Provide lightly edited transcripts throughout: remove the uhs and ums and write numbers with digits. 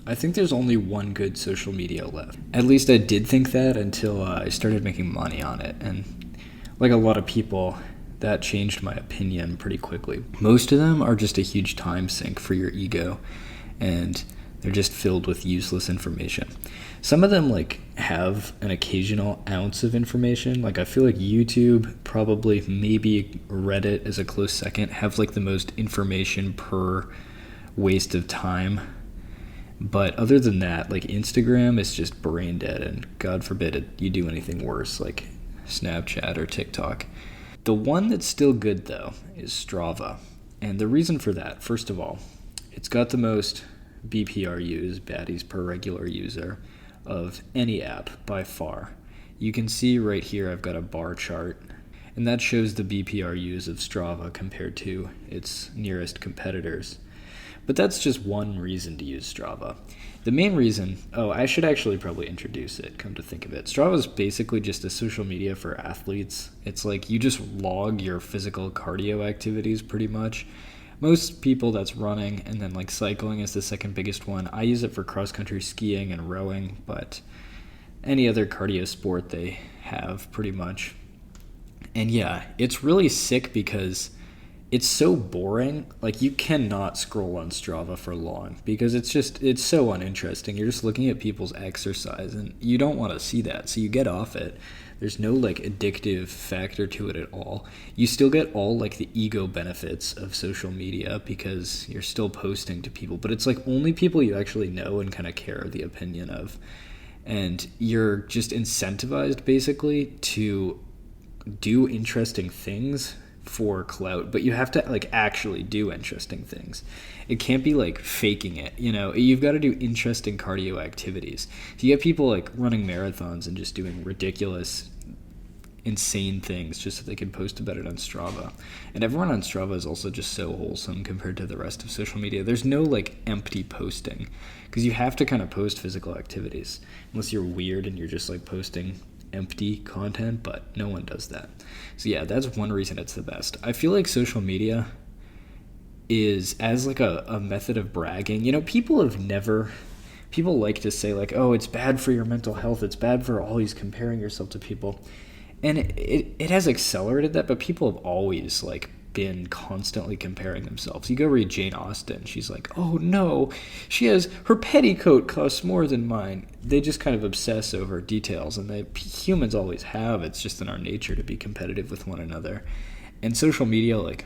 I think there's only one good social media left. At least I did think that until I started making money on it. And like a lot of people, that changed my opinion pretty quickly. Most of them are just a huge time sink for your ego, and they're just filled with useless information. Some of them like have an occasional ounce of information. Like I feel like YouTube, probably maybe Reddit as a close second, have like the most information per waste of time. But other than that, like Instagram is just brain dead, and God forbid you do anything worse like Snapchat or TikTok. The one that's still good though is Strava. And the reason for that, first of all, it's got the most BPRUs, baddies per regular user, of any app by far. You can see right here I've got a bar chart, and that shows the BPRUs of Strava compared to its nearest competitors. But that's just one reason to use Strava. The main reason, I should actually probably introduce it, come to think of it. Strava is basically just a social media for athletes. It's like you just log your physical cardio activities pretty much. Most people that's running, and then like cycling is the second biggest one. I use it for cross-country skiing and rowing, but any other cardio sport they have pretty much. And yeah, it's really sick because it's so boring. Like you cannot scroll on Strava for long because it's so uninteresting. You're just looking at people's exercise and you don't want to see that. So you get off it. There's no like addictive factor to it at all. You still get all like the ego benefits of social media because you're still posting to people, but it's like only people you actually know and kind of care the opinion of. And you're just incentivized basically to do interesting things for clout, but you have to like actually do interesting things. It can't be like faking it, you've got to do interesting cardio activities. So you get people like running marathons and just doing ridiculous, insane things just so they can post about it on Strava. And everyone on Strava is also just so wholesome compared to the rest of social media. There's no like empty posting because you have to kind of post physical activities unless you're weird and you're just like posting empty content, but no one does that. So yeah, that's one reason it's the best. I feel like social media is as like a method of bragging. People like to say like, oh, it's bad for your mental health, it's bad for always comparing yourself to people, and it has accelerated that, but people have always like been constantly comparing themselves. You go read Jane Austen, she's like, oh no, her petticoat costs more than mine. They just kind of obsess over details, and humans always have. It's just in our nature to be competitive with one another. And social media, like,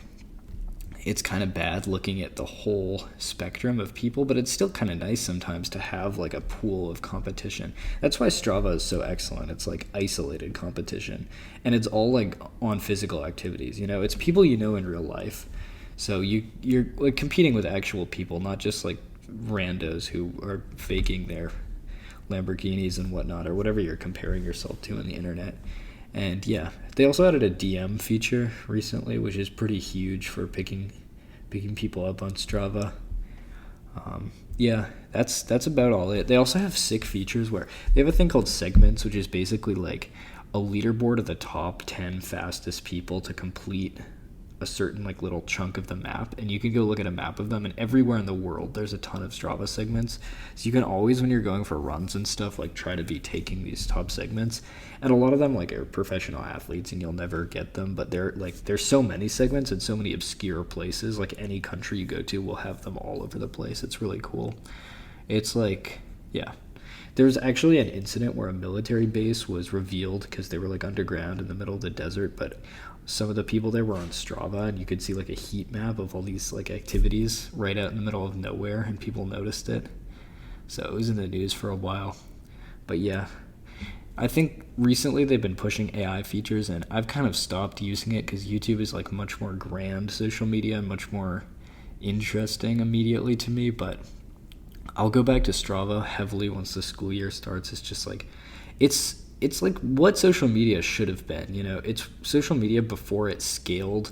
it's kind of bad looking at the whole spectrum of people, but it's still kind of nice sometimes to have like a pool of competition. That's why Strava is so excellent. It's like isolated competition, and it's all like on physical activities. It's people in real life. So you're like competing with actual people, not just like randos who are faking their Lamborghinis and whatnot, or whatever you're comparing yourself to on the internet. And yeah, they also added a DM feature recently, which is pretty huge for picking people up on Strava. Yeah, that's about all it. They also have sick features where they have a thing called segments, which is basically like a leaderboard of the top 10 fastest people to complete a certain like little chunk of the map, and you can go look at a map of them, and everywhere in the world there's a ton of Strava segments, so you can always, when you're going for runs and stuff, like try to be taking these top segments. And a lot of them like are professional athletes and you'll never get them, but there's so many segments in so many obscure places. Like any country you go to will have them all over the place. It's really cool. It's like, yeah, there's actually an incident where a military base was revealed because they were like underground in the middle of the desert, but some of the people there were on Strava, and you could see like a heat map of all these like activities right out in the middle of nowhere, and people noticed it. So it was in the news for a while. But yeah, I think recently they've been pushing AI features, and I've kind of stopped using it because YouTube is like much more grand social media and much more interesting immediately to me. But I'll go back to Strava heavily once the school year starts. It's just like it's like what social media should have been. It's social media before it scaled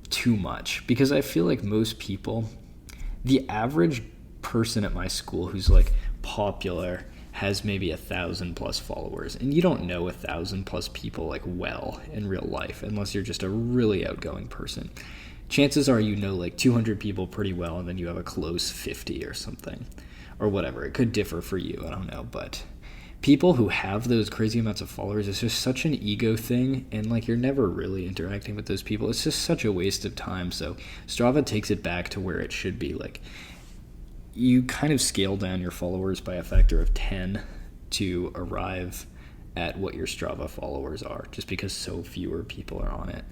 too much, because I feel like most people, the average person at my school who's like popular has maybe 1,000 plus followers, and you don't know 1,000 plus people like well in real life unless you're just a really outgoing person. Chances are like 200 people pretty well, and then you have a close 50 or something. or whatever. It could differ for you, I don't know, but people who have those crazy amounts of followers, it's just such an ego thing, and like you're never really interacting with those people. It's just such a waste of time. So Strava takes it back to where it should be. Like, you kind of scale down your followers by a factor of 10 to arrive at what your Strava followers are, just because so fewer people are on it.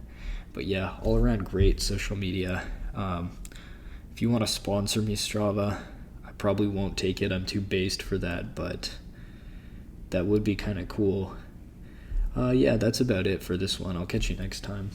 But yeah, all around great social media. If you want to sponsor me, Strava, I probably won't take it. I'm too based for that, but that would be kind of cool. Yeah, that's about it for this one. I'll catch you next time.